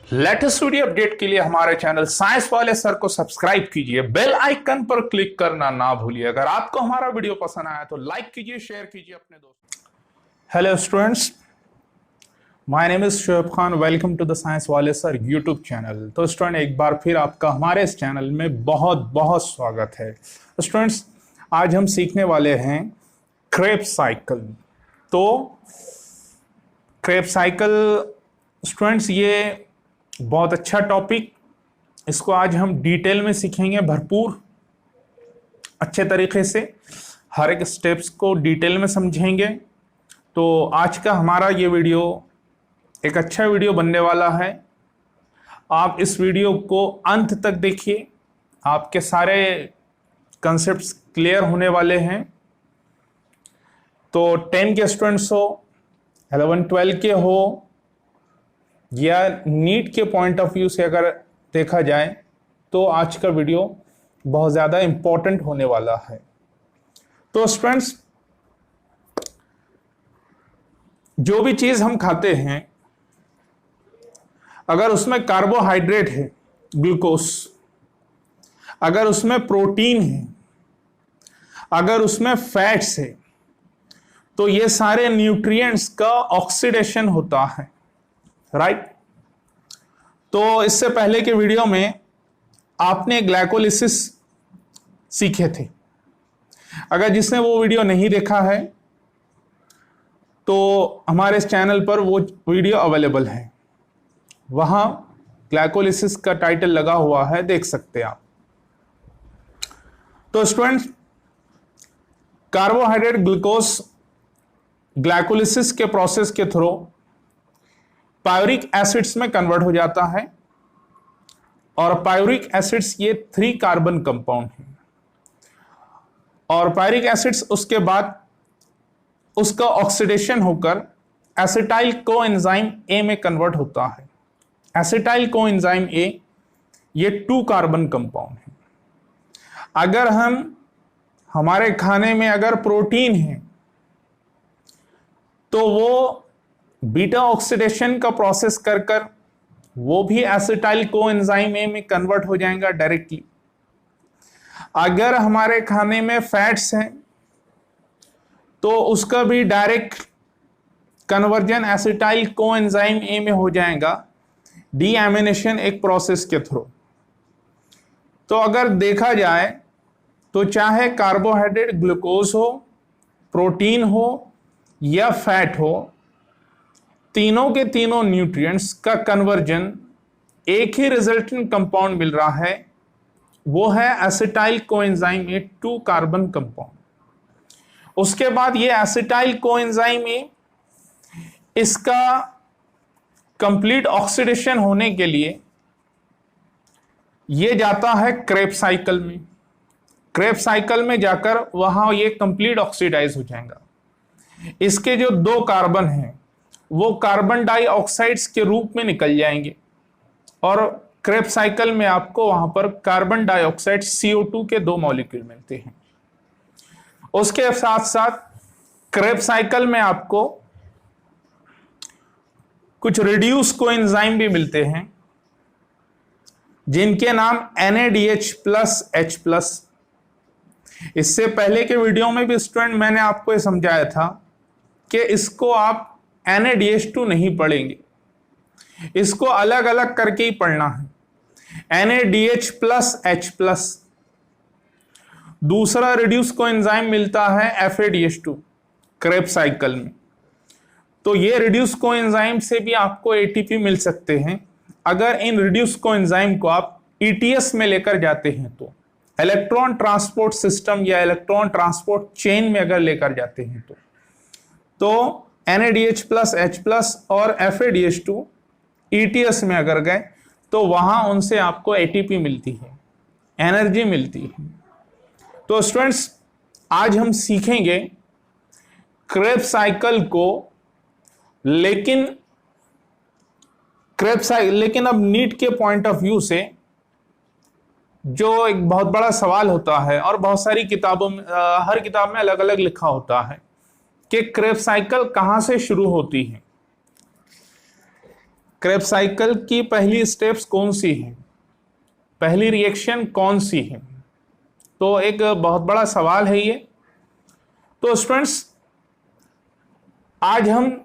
Latest video update के लिए हमारे चैनल साइंस वाले सर को सब्सक्राइब कीजिए, बेल आइकन पर क्लिक करना ना भूलिए। अगर आपको हमारा वीडियो पसंद आया तो लाइक कीजिए, शेयर कीजिए अपने दोस्तों। Hello students, my name is Shoaib Khan. Welcome to the science वाले सर यूट्यूब चैनल। तो स्टूडेंट, एक बार फिर आपका हमारे इस चैनल में बहुत बहुत स्वागत है। स्टूडेंट्स, आज हम सीखने वाले हैं क्रेब्स साइकिल। तो क्रेब्स साइकिल स्टूडेंट्स, ये बहुत अच्छा टॉपिक, इसको आज हम डिटेल में सीखेंगे, भरपूर अच्छे तरीके से हर एक स्टेप्स को डिटेल में समझेंगे। तो आज का हमारा ये वीडियो एक अच्छा वीडियो बनने वाला है। आप इस वीडियो को अंत तक देखिए, आपके सारे कंसेप्ट्स क्लियर होने वाले हैं। तो 10 के स्टूडेंट्स हो, 11-12 के हो, या नीट के पॉइंट ऑफ व्यू से अगर देखा जाए तो आज का वीडियो बहुत ज़्यादा इंपॉर्टेंट होने वाला है। तो स्टूडेंट्स, जो भी चीज़ हम खाते हैं, अगर उसमें कार्बोहाइड्रेट है, ग्लूकोज, अगर उसमें प्रोटीन है, अगर उसमें फैट्स है, तो ये सारे न्यूट्रिएंट्स का ऑक्सीडेशन होता है, राइट। तो इससे पहले के वीडियो में आपने ग्लाइकोलिसिस सीखे थे। अगर जिसने वो वीडियो नहीं देखा है तो हमारे इस चैनल पर वो वीडियो अवेलेबल है, वहां ग्लाइकोलिसिस का टाइटल लगा हुआ है, देख सकते हैं आप। तो स्टूडेंट्स, कार्बोहाइड्रेट ग्लूकोज ग्लाइकोलिसिस के प्रोसेस के थ्रू पायरिक एसिड्स में कन्वर्ट हो जाता है, और पायरिक एसिड्स ये 3 कार्बन कंपाउंड है, और पायरिक एसिड्स उसके बाद उसका ऑक्सीडेशन होकर एसिटाइल कोएंजाइम ए में कन्वर्ट होता है। एसिटाइल कोएंजाइम ए ये 2 कार्बन कंपाउंड है। अगर हमारे खाने में अगर प्रोटीन है तो वो बीटा ऑक्सीडेशन का प्रोसेस कर वो भी एसिटाइल कोएंजाइम ए में कन्वर्ट हो जाएगा डायरेक्टली। अगर हमारे खाने में फैट्स हैं तो उसका भी डायरेक्ट कन्वर्जन एसिटाइल कोएंजाइम ए में हो जाएगा, डीएमिनेशन एक प्रोसेस के थ्रू। तो अगर देखा जाए तो चाहे कार्बोहाइड्रेट ग्लूकोज हो, प्रोटीन हो या फैट हो, तीनों के तीनों न्यूट्रिएंट्स का कन्वर्जन एक ही रिजल्टेंट कंपाउंड मिल रहा है, वो है एसिटाइल कोएंजाइम ए 2 कार्बन कंपाउंड। उसके बाद ये एसिटाइल कोएंजाइम ए, इसका कंप्लीट ऑक्सीडेशन होने के लिए ये जाता है क्रेब्स साइकिल में। क्रेब्स साइकिल में जाकर वहां ये कंप्लीट ऑक्सीडाइज हो जाएगा। इसके जो 2 कार्बन हैं वो कार्बन डाइऑक्साइड्स के रूप में निकल जाएंगे, और क्रेब्स साइकिल में आपको वहां पर कार्बन डाइऑक्साइड CO2 के 2 मॉलिक्यूल मिलते हैं। उसके साथ साथ क्रेब्स साइकिल में आपको कुछ रिड्यूस कोएंजाइम भी मिलते हैं, जिनके नाम NADH+H+। इससे पहले के वीडियो में भी स्टूडेंट मैंने आपको ये समझाया था कि इसको आप NADH2 नहीं पढ़ेंगे, इसको अलग अलग करके ही पढ़ना है। NADH+H+। दूसरा रिड्यूस कोएंजाइम मिलता है FADH2 क्रेब्स साइकिल में। तो ये रिड्यूस कोएंजाइम से भी आपको ATP मिल सकते हैं अगर इन रिड्यूस कोएंजाइम को आप ETS में लेकर जाते हैं, तो इलेक्ट्रॉन ट्रांसपोर्ट सिस्टम या इलेक्ट्रॉन ट्रांसपोर्ट चेन में अगर लेकर जाते हैं तो NADH+H+ और FADH2 ETS में अगर गए तो वहां उनसे आपको ATP मिलती है, एनर्जी मिलती है। तो स्टूडेंट्स, आज हम सीखेंगे क्रेब्स साइकिल को, लेकिन अब नीट के पॉइंट ऑफ व्यू से, जो एक बहुत बड़ा सवाल होता है, और बहुत सारी किताबों में, हर किताब में अलग अलग लिखा होता है कि क्रेब्स साइकिल कहां से शुरू होती है। क्रेब्स साइकिल की पहली स्टेप्स कौन सी है, पहली रिएक्शन कौन सी है? तो एक बहुत बड़ा सवाल है ये। तो स्टूडेंट्स, आज हम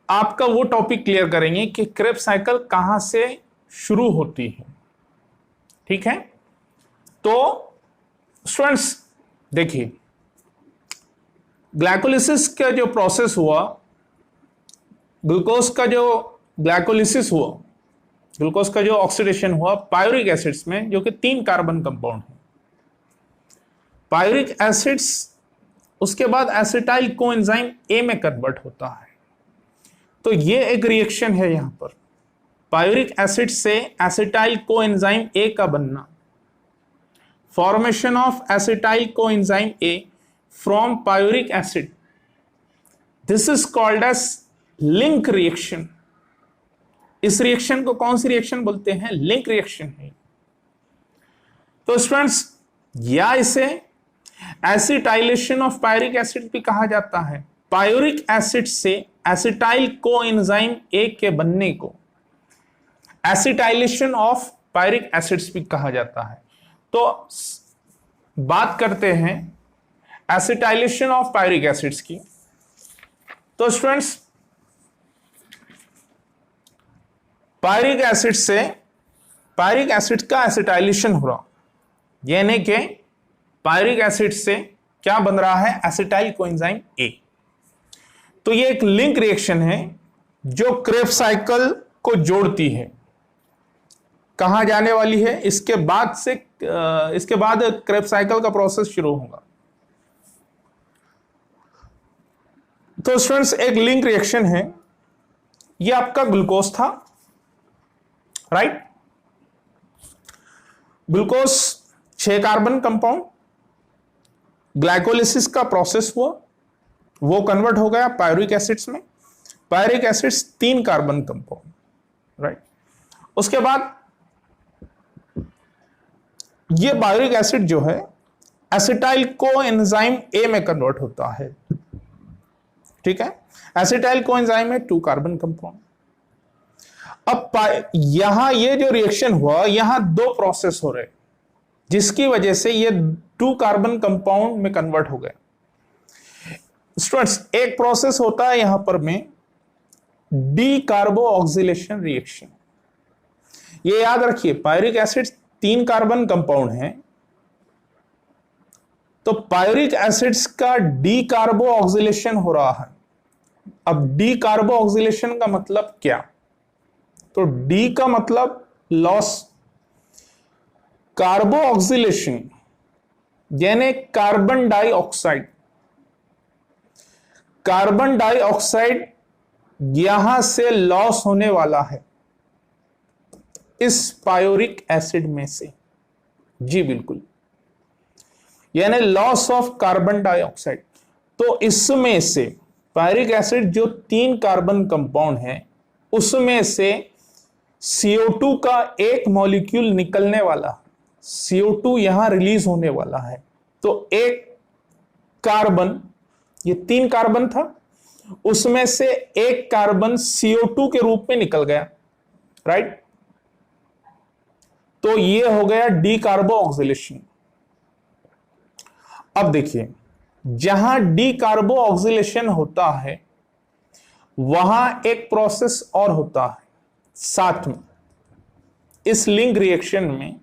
आपका वो टॉपिक क्लियर करेंगे कि क्रेब्स साइकिल कहां से शुरू होती है। ठीक है, तो स्टूडेंट्स देखिए, ग्लाइकोलिसिस का जो प्रोसेस हुआ, ग्लूकोज का जो ग्लाइकोलिसिस हुआ, ग्लूकोज का जो ऑक्सीडेशन हुआ पायोरिक एसिड्स में, जो कि 3 कार्बन कंपाउंड है। पायोरिक एसिड्स उसके बाद एसिटाइल कोएंजाइम ए में कन्वर्ट होता है। तो ये एक रिएक्शन है यहां पर, पायोरिक एसिड से एसिटाइल कोएंजाइम ए का बनना, formation of acetyl coenzyme A from pyruvic acid, this is called as link reaction. इस रिएक्शन को कौन सी रिएक्शन बोलते हैं? लिंक रिएक्शन है। तो स्टूडेंट्स, या इसे एसिटाइलेशन ऑफ पायोरिक एसिड भी कहा जाता है। पायोरिक एसिड से एसिटाइल कोएंजाइम ए के बनने को एसिटाइलेशन ऑफ पायोरिक एसिड्स भी कहा जाता है। तो बात करते हैं एसिटाइलेशन ऑफ पायोरिक एसिड्स की। तो स्टूडेंट्स, पायोरिक एसिड से पायोरिक एसिड का एसिटाइलेशन हो रहा, यानी कि पायोरिक एसिड से क्या बन रहा है? एसिटाइल कोएंजाइम ए। तो ये एक लिंक रिएक्शन है जो क्रेब्स साइकिल को जोड़ती है। कहां जाने वाली है? इसके बाद क्रेब्स साइकिल का प्रोसेस शुरू होगा। तो स्टूडेंट्स, एक लिंक रिएक्शन है। ये आपका ग्लूकोज था, right? Glucose 6 carbon compound, glycolysis का प्रोसेस हुआ, वो कन्वर्ट हो गया पायोरिक एसिड्स में। पायोरिक एसिड्स 3 कार्बन कंपाउंड, राइट? उसके बाद ये पायोरिक एसिड जो है एसिटाइल कोएंजाइम ए में कन्वर्ट होता है। ठीक है, एसिटाइल कोएंजाइम में 2 कार्बन कंपाउंड। अब यहां ये जो रिएक्शन हुआ, यहां 2 प्रोसेस हो रहे, जिसकी वजह से ये 2 कार्बन कंपाउंड में कन्वर्ट हो गए। स्टूडेंट्स, एक प्रोसेस होता है यहां पर में डी कार्बो ऑक्सीलेशन रिएक्शन। ये याद रखिए, पायोरिक एसिड 3 कार्बन कंपाउंड है, तो पायोरिक एसिड्स का डी कार्बो ऑक्सीलेशन हो रहा है। अब डी कार्बो ऑक्सीलेशन का मतलब क्या? तो डी का मतलब लॉस, कार्बो ऑक्सीलेशन यानी कार्बन डाइऑक्साइड। कार्बन डाइऑक्साइड यहां से लॉस होने वाला है इस पायोरिक एसिड में से। जी बिल्कुल, यानी लॉस ऑफ कार्बन डाइऑक्साइड। तो इसमें से पायोरिक एसिड जो 3 कार्बन कंपाउंड है, उसमें से CO2 का एक मॉलिक्यूल निकलने वाला, CO2 यहां रिलीज होने वाला है। तो एक कार्बन, ये 3 कार्बन था, उसमें से एक कार्बन CO2 के रूप में निकल गया, राइट? तो ये हो गया डी कार्बो ऑक्सीलेशन। अब देखिए, जहां डी कार्बो ऑक्सीलेशन होता है वहां एक प्रोसेस और होता है साथ में। इस लिंक रिएक्शन में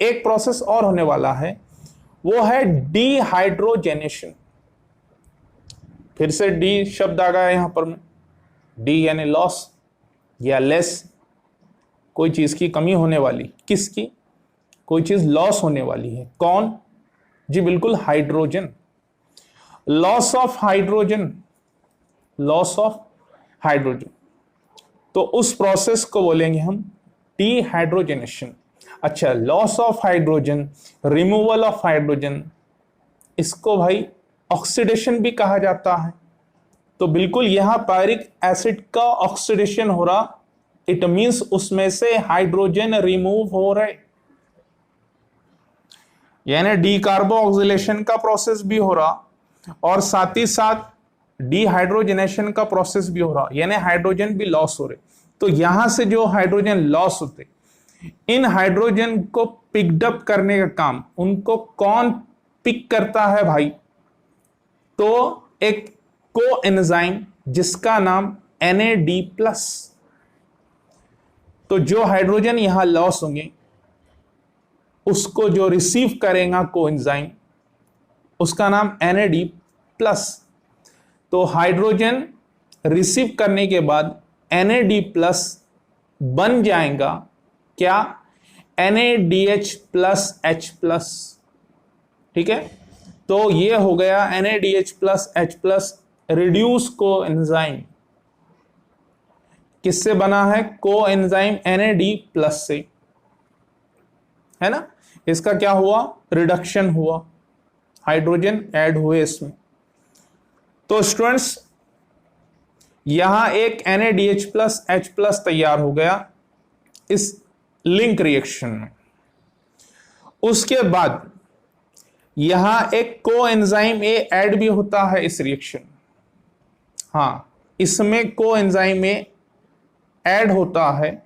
एक प्रोसेस और होने वाला है, वो है डीहाइड्रोजेनेशन। फिर से डी शब्द आ गया यहां पर में, डी यानी लॉस या लेस, कोई चीज की कमी होने वाली। किसकी? कोई चीज लॉस होने वाली है। कौन? जी बिल्कुल, hydrogen. Loss of hydrogen, loss of hydrogen. तो उस प्रोसेस को बोलेंगे हम डीहाइड्रोजनेशन। अच्छा, loss of hydrogen, removal of hydrogen, इसको भाई ऑक्सीडेशन भी कहा जाता है। तो बिल्कुल यहां पायरिक एसिड का ऑक्सीडेशन हो रहा, इट मींस उसमें से हाइड्रोजन रिमूव हो रहे, यानी डी कार्बो ऑक्सीलेशन का प्रोसेस भी हो रहा और साथ ही साथ डीहाइड्रोजनेशन का प्रोसेस भी हो रहा, यानी हाइड्रोजन भी लॉस हो रहे। तो यहां से जो हाइड्रोजन लॉस होते, इन हाइड्रोजन को पिकड अप करने का काम उनको कौन पिक करता है भाई? तो एक कोएंजाइम जिसका नाम NAD+। तो जो हाइड्रोजन यहां लॉस होंगे उसको जो रिसीव करेगा कोएंजाइम, उसका नाम NAD+। तो हाइड्रोजन रिसीव करने के बाद NAD+ बन जाएगा क्या? NADH+H+। ठीक है, तो ये हो गया NADH+H+ रिड्यूस कोएंजाइम। किससे बना है? कोएंजाइम NAD+ से, है ना। इसका क्या हुआ? रिडक्शन हुआ, हाइड्रोजन ऐड हुए इसमें। तो स्टूडेंट्स यहां एक NADH+H+ तैयार हो गया इस लिंक रिएक्शन में। उसके बाद यहां एक कोएंजाइम A ऐड भी होता है इस रिएक्शन। हाँ, इसमें कोएंजाइम A ऐड होता है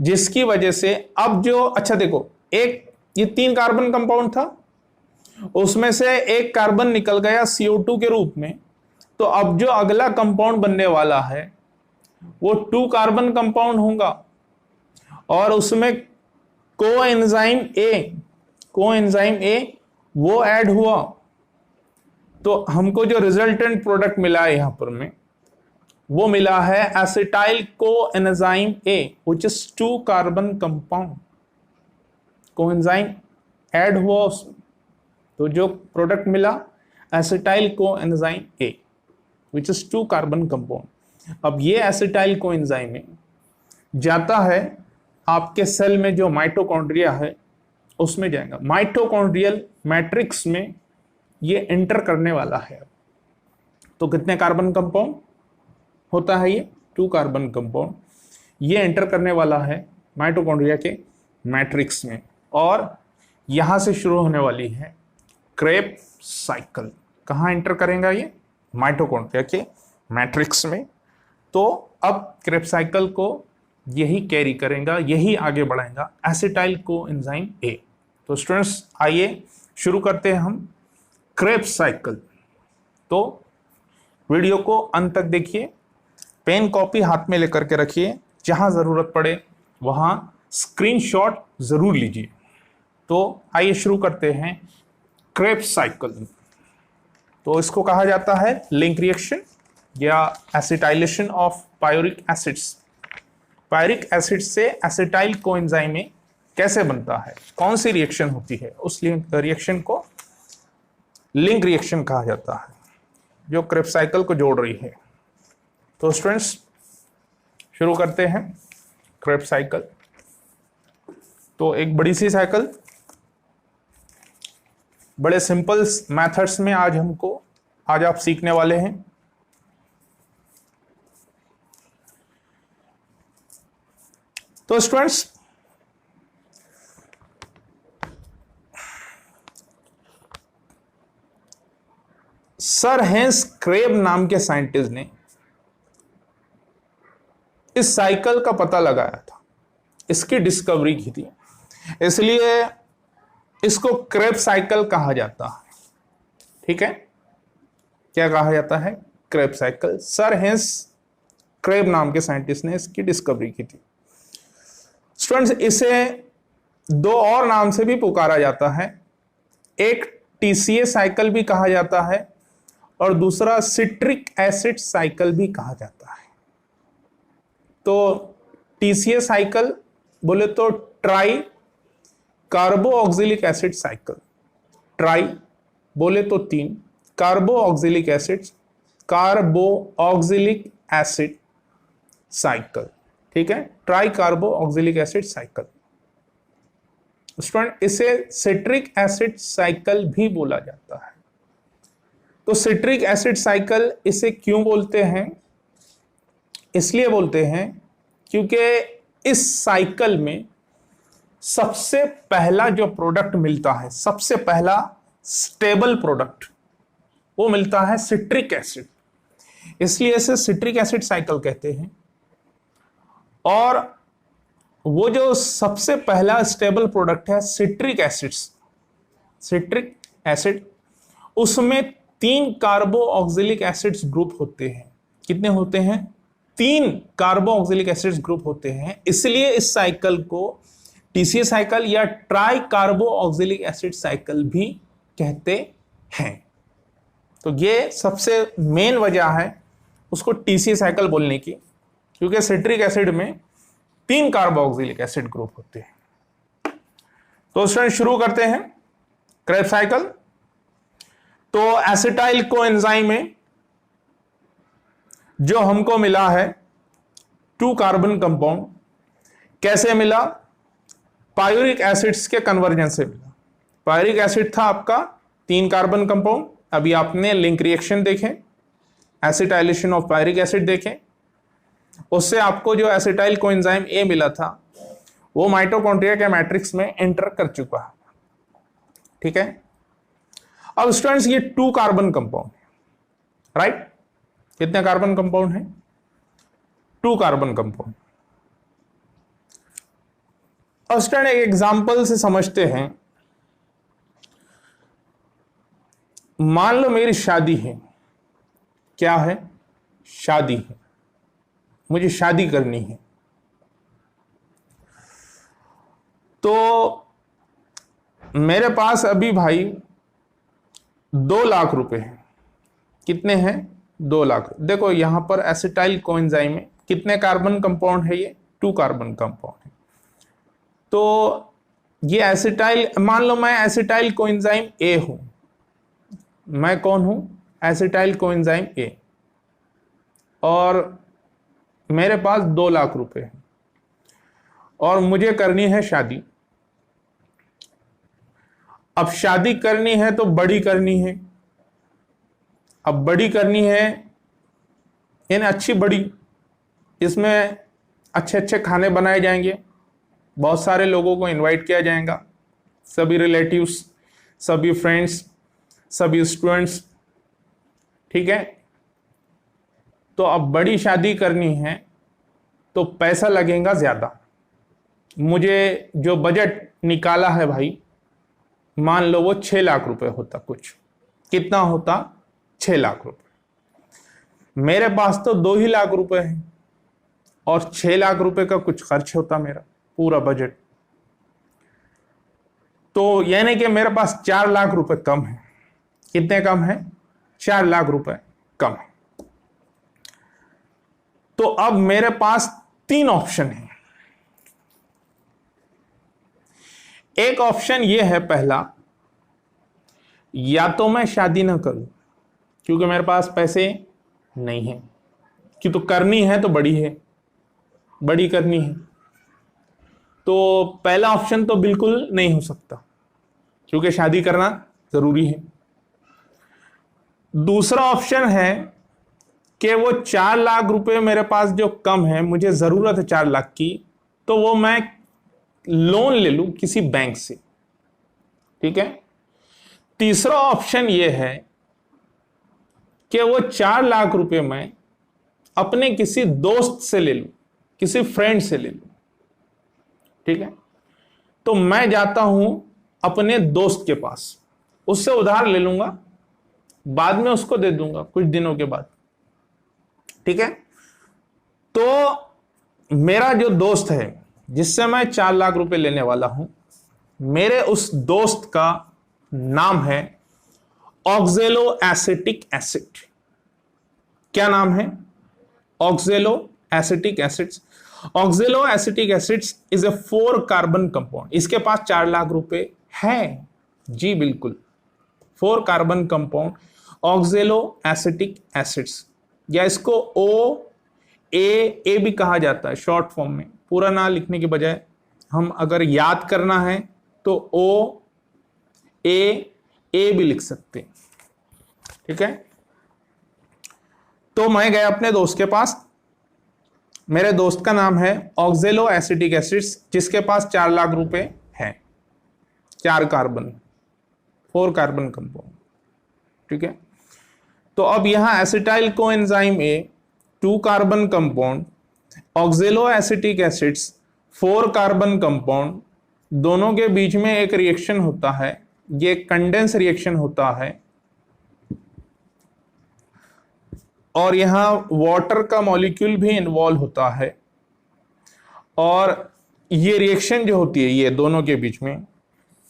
जिसकी वजह से अब जो, अच्छा देखो, एक ये 3 कार्बन कंपाउंड था, उसमें से एक कार्बन निकल गया CO2 के रूप में। तो अब जो अगला कंपाउंड बनने वाला है वो 2 कार्बन कंपाउंड होगा और उसमें कोएंजाइम A वो ऐड हुआ। तो हमको जो रिजल्टेंट प्रोडक्ट मिला है यहां पर में, वो मिला है acetyl coenzyme A which is 2 carbon compound. Coenzyme add हुआ उसमें, तो जो प्रोडक्ट मिला acetyl coenzyme A which is 2 carbon compound. अब ये एसिटाइल कोएंजाइम A जाता है आपके सेल में जो माइटोकॉन्ड्रिया है उसमें जाएगा, माइटोकॉन्ड्रियल मैट्रिक्स में ये एंटर करने वाला है। तो कितने कार्बन कंपाउंड होता है ये? 2 कार्बन कंपाउंड ये एंटर करने वाला है माइटोकॉन्ड्रिया के मैट्रिक्स में और यहां से शुरू होने वाली है क्रेब्स साइकिल। कहां एंटर करेगा ये? माइटोकॉन्ड्रिया के मैट्रिक्स में। तो अब क्रेब्स साइकिल को यही कैरी करेगा, यही आगे बढ़ाएगा एसिटाइल कोएंजाइम A। तो स्टूडेंट्स आइए शुरू करते हैं हम क्रेब्स साइकिल। तो वीडियो को अंत तक देखिए, पेन कॉपी हाथ में लेकर के रखिए, जहां जरूरत पड़े वहां स्क्रीनशॉट जरूर लीजिए। तो आइए शुरू करते हैं क्रेब्स साइकिल। तो इसको कहा जाता है लिंक रिएक्शन या acetylation of pyruvic acids. Pyruvic acid से एसिटाइल कोएंजाइम A कैसे बनता है, कौन सी रिएक्शन होती है, उस रिएक्शन को लिंक रिएक्शन कहा जाता है जो क्रेब्स साइकिल को जोड़ रही है। तो स्टूडेंट्स शुरू करते हैं क्रेब्स साइकिल। तो एक बड़ी सी साइकिल, बड़े सिंपल मेथड्स में आज आप सीखने वाले हैं। तो स्टूडेंट्स सर हेंस क्रेब नाम के साइंटिस्ट ने इस साइकिल का पता लगाया था, इसकी डिस्कवरी की थी, इसलिए इसको क्रेब साइकिल कहा जाता है। ठीक है, क्या कहा जाता है? Krebs cycle. Sir Hans Krebs नाम के साइंटिस्ट ने इसकी डिस्कवरी की थी। स्टूडेंट्स इसे 2 और नाम से भी पुकारा जाता है, एक TCA साइकिल भी कहा जाता है और दूसरा सिट्रिक एसिड साइकिल भी कहा जाता है। तो TCA साइकिल बोले तो ट्राई कार्बो ऑक्सिलिक एसिड साइकिल, ट्राई बोले तो 3, कार्बो ऑक्सिलिक एसिड, कार्बो ऑक्सिलिक एसिड साइकिल। ठीक है, ट्राई कार्बो ऑक्सिलिक एसिड साइकिल। स्टूडेंट इसे सिट्रिक एसिड साइकिल भी बोला जाता है। तो सिट्रिक एसिड साइकिल इसे क्यों बोलते हैं? इसलिए बोलते हैं क्योंकि इस साइकिल में सबसे पहला जो प्रोडक्ट मिलता है, सबसे पहला स्टेबल प्रोडक्ट, वो मिलता है सिट्रिक एसिड, इसलिए इसे सिट्रिक एसिड साइकिल कहते हैं। और वो जो सबसे पहला स्टेबल प्रोडक्ट है सिट्रिक एसिड, उसमें 3 कार्बो ऑक्सिलिक एसिड्स ग्रुप होते हैं। कितने होते हैं? 3 कार्बो ऑक्सिलिक एसिड्स ग्रुप होते हैं। इसलिए इस साइकिल को टीसीए साइकिल या ट्राई कार्बो ऑक्सिलिक एसिड साइकिल भी कहते हैं। तो ये सबसे मेन वजह है उसको टीसीए साइकिल बोलने की, क्योंकि सिट्रिक एसिड में 3 कार्बोक्सिलिक एसिड ग्रुप होते हैं। तो स्टूडेंट शुरू करते हैं क्रेब्स साइकिल। तो एसिटाइल कोएंजाइम में जो हमको मिला है 2 कार्बन कंपाउंड, कैसे मिला? पायोरिक एसिड्स के कन्वर्जन से मिला। पायोरिक एसिड था आपका 3 कार्बन कंपाउंड, अभी आपने लिंक रिएक्शन देखे, एसिटाइलेशन ऑफ पायरिक एसिड देखें, उससे आपको जो एसिटाइल कोएंजाइम ए मिला था वो माइटोकॉन्ड्रिया के मैट्रिक्स में एंटर कर चुका है। ठीक है, अब स्टूडेंट्स ये 2 कार्बन कंपाउंड है, राइट? कितने कार्बन कंपाउंड है? 2 कार्बन कंपाउंड। अब स्टूडेंट एक एग्जांपल से समझते हैं। मान लो मेरी शादी है। क्या है? शादी है, मुझे शादी करनी है। तो मेरे पास अभी भाई 2 लाख रुपए हैं। कितने हैं? 2 लाख। देखो यहां पर एसिटाइल कोएंजाइम में कितने कार्बन कंपाउंड है? ये 2 कार्बन कंपाउंड है। तो ये एसिटाइल, मान लो मैं एसिटाइल कोएंजाइम ए हूं। मैं कौन हूं? एसिटाइल कोएंजाइम ए, और मेरे पास 2 लाख रुपए हैं और मुझे करनी है शादी। अब शादी करनी है तो बड़ी करनी है। अब बड़ी करनी है यानी अच्छी बड़ी, इसमें अच्छे अच्छे खाने बनाए जाएंगे, बहुत सारे लोगों को इनवाइट किया जाएगा, सभी रिलेटिव्स, सभी फ्रेंड्स, सभी स्टूडेंट्स। ठीक है, तो अब बड़ी शादी करनी है तो पैसा लगेगा ज्यादा। मुझे जो बजट निकाला है भाई, मान लो वो 6 लाख रुपए होता। कुछ कितना होता? 6 लाख रुपए। मेरे पास तो 2 ही लाख रुपए हैं और 6 लाख रुपए का कुछ खर्च होता मेरा पूरा बजट। तो यानी कि मेरे पास 4 लाख रुपए कम है। कितने कम है? 4 लाख रुपए कम है। तो अब मेरे पास 3 ऑप्शन है। एक ऑप्शन ये है पहला, या तो मैं शादी ना करूं क्योंकि मेरे पास पैसे नहीं है, कि तो करनी है तो बड़ी है, बड़ी करनी है। तो पहला ऑप्शन तो बिल्कुल नहीं हो सकता क्योंकि शादी करना जरूरी है। दूसरा ऑप्शन है कि वो 4 लाख रुपए मेरे पास जो कम है, मुझे जरूरत है 4 लाख की, तो वो मैं लोन ले लूं किसी बैंक से। ठीक है। तीसरा ऑप्शन ये है कि वो 4 लाख रुपए मैं अपने किसी दोस्त से ले लूं, किसी फ्रेंड से ले लूं। ठीक है, तो मैं जाता हूं अपने दोस्त के पास, उससे उधार ले लूंगा, बाद में उसको दे दूंगा कुछ दिनों के बाद। ठीक है, तो मेरा जो दोस्त है जिससे मैं 4 लाख रुपए लेने वाला हूं, मेरे उस दोस्त का नाम है ऑक्जेलो एसिटिक एसिड। क्या नाम है? Oxalo acetic acids. ऑक्जेलो acetic acids is a 4 carbon compound. इसके पास 4 लाख रुपए है जी, बिल्कुल 4 कार्बन कंपाउंड ऑक्जेलो एसिटिक एसिड्स, या इसको ए भी कहा जाता है शॉर्ट फॉर्म में। पूरा नाम लिखने के बजाय हम अगर याद करना है तो ए भी लिख सकते हैं। ठीक है, तो मैं गया अपने दोस्त के पास। मेरे दोस्त का नाम है ऑक्जेलो एसिटिक एसिड्स, जिसके पास 4 लाख रुपए हैं, 4 कार्बन 4 कार्बन कंपाउंड। ठीक है, तो अब यहां एसिटाइल कोएंजाइम ए 2 carbon compound ऑक्जेलो acetic acids 4 carbon compound, दोनों के बीच में एक रिएक्शन होता है, ये कंडेंस रिएक्शन होता है और यहां वाटर का मॉलिक्यूल भी इन्वॉल्व होता है। और ये रिएक्शन जो होती है ये दोनों के बीच में,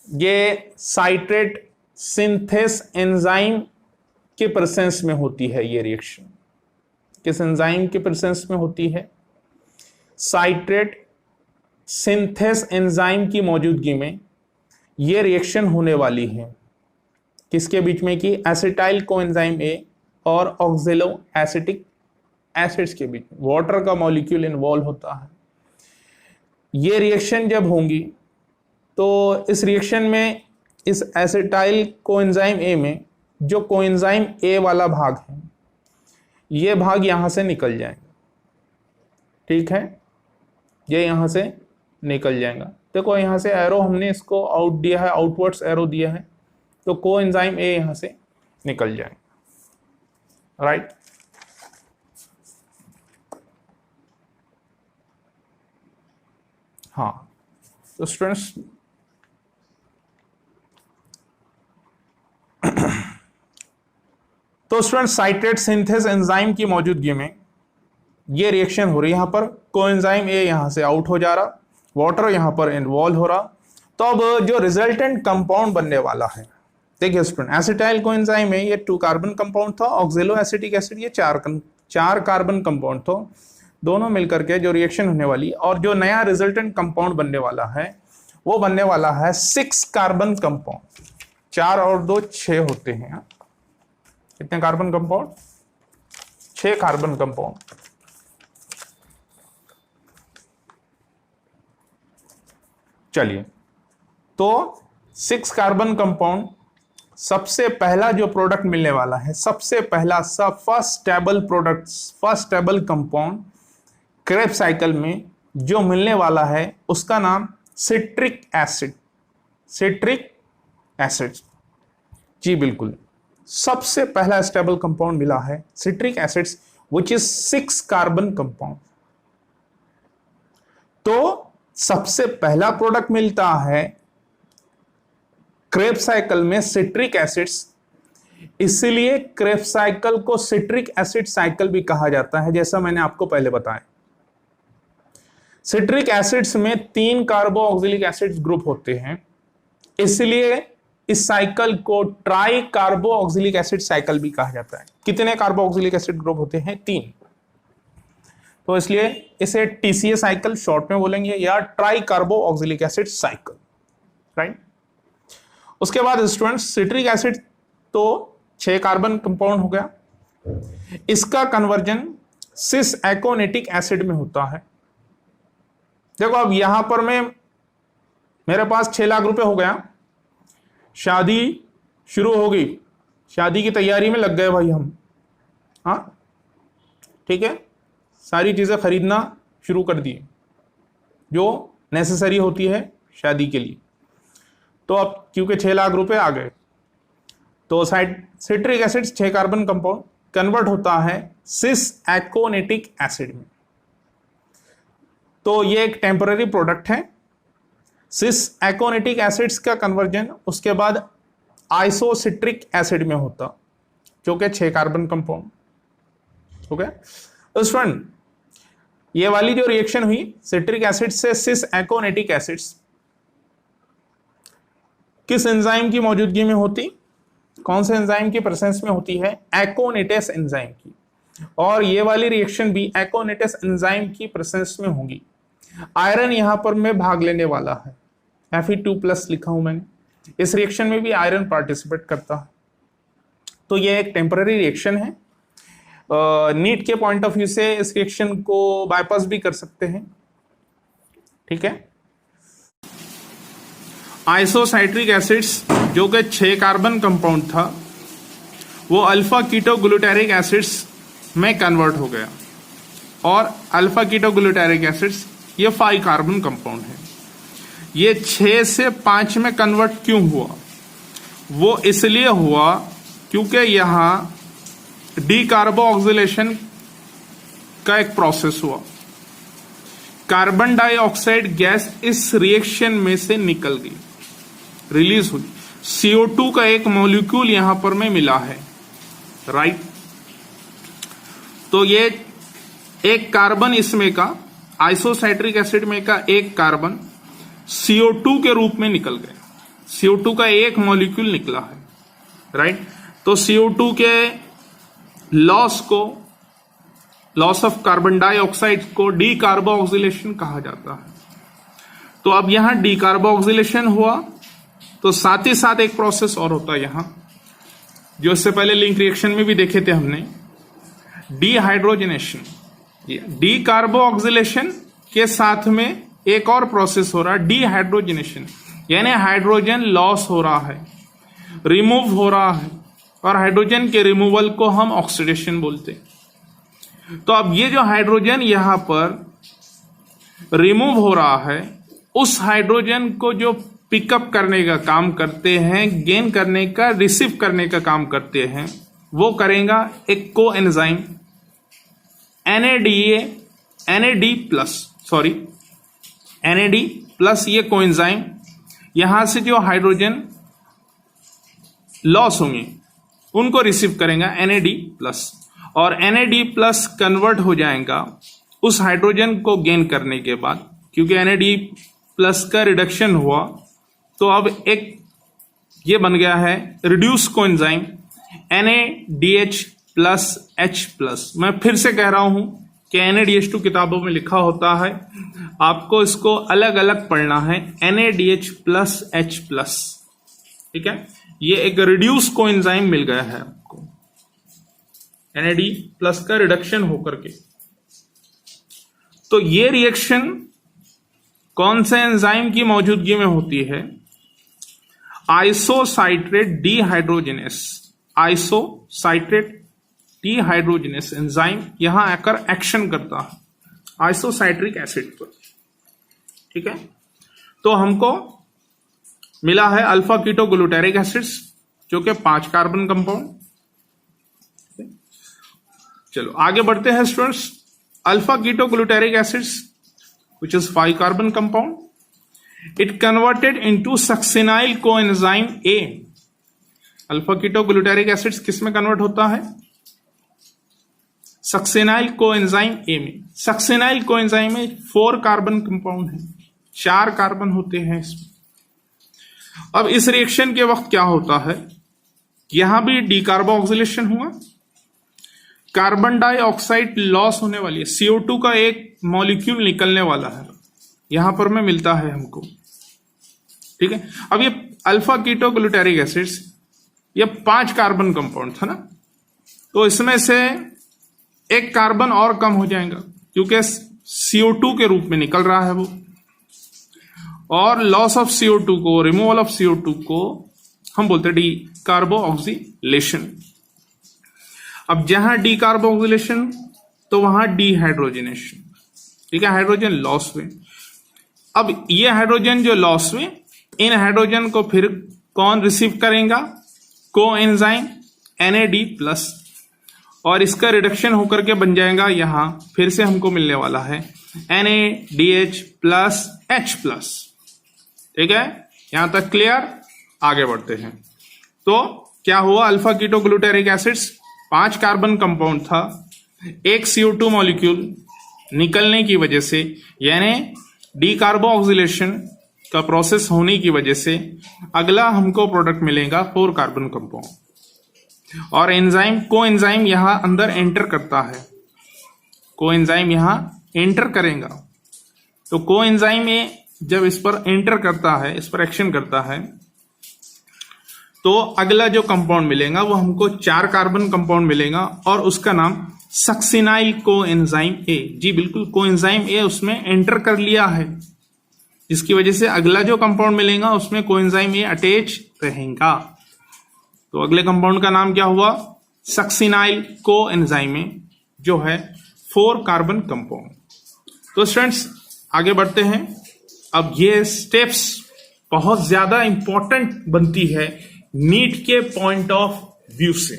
ये साइट्रेट सिंथेस एंजाइम के प्रेजेंस में होती है। ये रिएक्शन किस एंजाइम के प्रेजेंस में होती है? साइट्रेट सिंथेस एंजाइम की मौजूदगी में ये रिएक्शन होने वाली है। किसके बीच में? कि एसिटाइल कोएंजाइम ए और ऑक्जेलो एसिटिक एसिड्स के बीच में वाटर का मॉलिक्यूल इन्वॉल्व होता है। ये रिएक्शन जब होंगी तो इस रिएक्शन में इस एसिटाइल कोएंजाइम ए में जो कोएंजाइम ए वाला भाग है ये भाग यहां से निकल जाएगा। ठीक है, ये यहां से निकल जाएगा। देखो यहां से एरो हमने इसको आउट दिया है, आउटवर्ड्स एरो दिया है, तो कोएंजाइम ए यहां से निकल जाएगा। राइट, हाँ। तो स्टूडेंट्स साइट्रेट सिंथेस एंजाइम की मौजूदगी में ये रिएक्शन हो रही है। यहां पर कोएंजाइम ए यहां से आउट हो जा रहा, वाटर यहां पर इन्वॉल्व हो रहा। तो अब जो रिजल्टेंट कंपाउंड बनने वाला है, देखिए स्टूडेंट, एसिटाइल कोएंजाइम ए ये 2 कार्बन कंपाउंड था, ऑक्जेलो एसिटिक एसिड ये 4 कार्बन कंपाउंड था। दोनों मिलकर के जो रिएक्शन होने वाली और जो नया रिजल्टेंट कंपाउंड बनने वाला है वो बनने वाला है 6 कार्बन कंपाउंड। 4 और 2 6 होते हैं। कितने कार्बन कंपाउंड? 6 carbon compound. चलिए, तो 6 कार्बन कंपाउंड, सबसे पहला जो प्रोडक्ट मिलने वाला है, सबसे पहला first stable product, first stable compound Krebs cycle में जो मिलने वाला है उसका नाम सिट्रिक एसिड। सिट्रिक एसिड, जी बिल्कुल, सबसे पहला स्टेबल कंपाउंड मिला है citric acids which is 6 carbon compound. तो सबसे पहला प्रोडक्ट मिलता है क्रेब्स साइकिल में सिट्रिक एसिड्स, इसलिए क्रेब्स साइकिल को सिट्रिक एसिड साइकिल भी कहा जाता है, जैसा मैंने आपको पहले बताया। सिट्रिक एसिड्स में 3 कार्बोक्सिलिक एसिड्स ग्रुप होते हैं, इसलिए इस साइकिल को ट्राई कार्बोक्सिलिक एसिड साइकिल भी कहा जाता है। कितने कार्बोक्सिलिक एसिड ग्रुप होते हैं? 3। तो इसलिए इसे टीसीए साइकिल शॉर्ट में बोलेंगे या try carboxylic acid cycle. Right, उसके बाद स्टूडेंट्स सिट्रिक एसिड तो 6 कार्बन कंपाउंड हो गया, इसका कन्वर्जन सिस एकोनेटिक एसिड में होता है। देखो अब यहां पर मेरे पास 6 लाख रुपए हो गया, शादी शुरू हो गई, शादी की तैयारी में लग गए भाई हम। हाँ ठीक है, सारी चीजें खरीदना शुरू कर दी जो नेसेसरी होती है शादी के लिए। तो अब क्योंकि 6 लाख रुपए आ गए, तो citric acid 6 carbon compound convert होता है सिस एकोनेटिक एसिड में। तो ये एक टेम्पररी प्रोडक्ट है। सिस एकोनेटिक एसिड्स का कन्वर्जन उसके बाद आइसोसिट्रिक एसिड में होता, जो कि 6 कार्बन कंपाउंड। ओके स्टूडेंट, ये वाली जो रिएक्शन हुई सिट्रिक एसिड से सिस एकोनेटिक एसिड्स किस एंजाइम की मौजूदगी में होती? कौन से एंजाइम की प्रेजेंस में होती है? एकोनेटेस एंजाइम की। और ये वाली रिएक्शन भी एकोनेटेस एंजाइम की प्रेजेंस में होगी। आयरन यहां पर मैं भाग लेने वाला है, Fe2+ लिखा हूं मैंने, इस रिएक्शन में भी आयरन पार्टिसिपेट करता है। तो ये एक टेम्पररी रिएक्शन है। नीट के पॉइंट ऑफ व्यू से इस रिएक्शन को बाईपास भी कर सकते हैं। ठीक है, आइसोसाइट्रिक एसिड्स जो कि 6 कार्बन कंपाउंड था वो अल्फा कीटोग्लूटारिक एसिड्स में कन्वर्ट हो गया, और अल्फा कीटोग्लूटारिक एसिड्स ये 5 कार्बन कंपाउंड है। ये 6 से 5 में कन्वर्ट क्यों हुआ? वो इसलिए हुआ क्योंकि यहां डीकार्बोक्सिलेशन का एक प्रोसेस हुआ। कार्बन डाइऑक्साइड गैस इस रिएक्शन में से निकल गई, रिलीज हुई, CO2 का एक मॉलिक्यूल यहां पर में मिला है, राइट। तो ये एक कार्बन इसमें का, आइसोसाइट्रिक एसिड में का एक कार्बन CO2 के रूप में निकल गया, CO2 का एक मॉलिक्यूल निकला है, राइट। तो CO2 के लॉस को, लॉस ऑफ कार्बन डाइऑक्साइड को डीकार्बोक्सिलेशन कहा जाता है। तो अब यहां डीकार्बोक्सिलेशन हुआ, तो साथ ही साथ एक प्रोसेस और होता है यहां, जो इससे पहले लिंक रिएक्शन में भी देखे थे हमने, डीहाइड्रोजनेशन। डीकार्बोक्सिलेशन के साथ में एक और प्रोसेस हो रहा है, डीहाइड्रोजनेशन, यानी हाइड्रोजन लॉस हो रहा है, रिमूव हो रहा है, और हाइड्रोजन के रिमूवल को हम ऑक्सीडेशन बोलते हैं। तो अब ये जो हाइड्रोजन यहां पर रिमूव हो रहा है, उस हाइड्रोजन को जो पिकअप करने का काम करते हैं, गेन करने का, रिसीव करने का काम करते हैं, वो करेगा एक को एंजाइम NAD प्लस ये कोएंजाइम यहां से जो हाइड्रोजन लॉस होंगे उनको रिसीव करेगा NAD प्लस, और NAD प्लस कन्वर्ट हो जाएगा उस हाइड्रोजन को गेन करने के बाद, क्योंकि NAD प्लस का रिडक्शन हुआ, तो अब एक ये बन गया है reduce coenzyme NADH plus H plus. मैं फिर से कह रहा हूं कि NADH2 किताबों में लिखा होता है, आपको इसको अलग अलग पढ़ना है, NADH प्लस H प्लस, ठीक है। ये एक रिड्यूस कोएंजाइम मिल गया है आपको, NAD प्लस का रिडक्शन होकर के। तो ये रिएक्शन कौन से एंजाइम की मौजूदगी में होती है? आइसोसाइट्रेट डीहाइड्रोजिनेस, आइसोसाइट्रेट डीहाइड्रोजिनेस एंजाइम यहां आकर एक्शन करता है आइसोसाइट्रिक एसिड पर, ठीक है। तो हमको मिला है अल्फा कीटो ग्लूटारिक एसिड्स, जो कि 5 कार्बन कंपाउंड। चलो आगे बढ़ते हैं students. Alpha keto glutaric acids which is 5 carbon compound, it converted into succinyl coenzyme A। Alpha keto glutaric acids किस में कन्वर्ट होता है? सक्सिनाइल कोएंजाइम A में। सक्सिनाइल कोएंजाइम में 4 कार्बन कंपाउंड है, 4 कार्बन होते हैं इसमें। अब इस रिएक्शन के वक्त क्या होता है, यहां भी डीकार्बोक्सिलेशन हुआ, कार्बन डाइऑक्साइड लॉस होने वाली है, CO2 का एक मॉलिक्यूल निकलने वाला है, यहां पर में मिलता है हमको, ठीक है। अब ये अल्फा कीटो ग्लूटारिक एसिड्स ये 5 कार्बन कंपाउंड था ना, तो इसमें से एक कार्बन और कम हो जाएगा, क्योंकि CO2 के रूप में निकल रहा है वो, और लॉस ऑफ CO2 को, रिमूवल ऑफ CO2 को हम बोलते हैं डीकार्बोक्सिलेशन। अब जहां डीकार्बोक्सिलेशन तो वहां डीहाइड्रोजनेशन, ठीक है, हाइड्रोजन लॉस हुए। अब ये हाइड्रोजन जो लॉस हुए, इन हाइड्रोजन को फिर कौन रिसीव करेगा? कोएंजाइम NAD प्लस, और इसका रिडक्शन होकर के बन जाएगा यहां फिर से हमको मिलने वाला है NADH प्लस H प्लस, ठीक है। यहां तक क्लियर? आगे बढ़ते हैं। तो क्या हुआ? Alpha keto glutaric acids 5 carbon compound था, एक CO2 मॉलिक्यूल निकलने की वजह से, यानी डीकार्बोक्सिलेशन का प्रोसेस होने की वजह से अगला हमको प्रोडक्ट मिलेगा 4 कार्बन कंपाउंड, और एंजाइम कोएंजाइम यहां अंदर एंटर करता है, कोएंजाइम यहां एंटर करेगा। तो कोएंजाइम में जब इस पर एंटर करता है, इस पर एक्शन करता है, तो अगला जो कंपाउंड मिलेगा वो हमको 4 कार्बन कंपाउंड मिलेगा, और उसका नाम सक्सिनाइल कोएंजाइम A। जी बिल्कुल, कोएंजाइम A उसमें एंटर कर लिया है, जिसकी वजह से अगला जो कंपाउंड मिलेगा उसमें कोएंजाइम A अटैच रहेगा। तो अगले कंपाउंड का नाम क्या हुआ? सक्सिनाइल कोएंजाइम A, जो है 4 कार्बन कंपाउंड। तो स्टूडेंट्स आगे बढ़ते हैं। अब ये स्टेप्स बहुत ज्यादा इंपॉर्टेंट बनती है नीट के पॉइंट ऑफ व्यू से,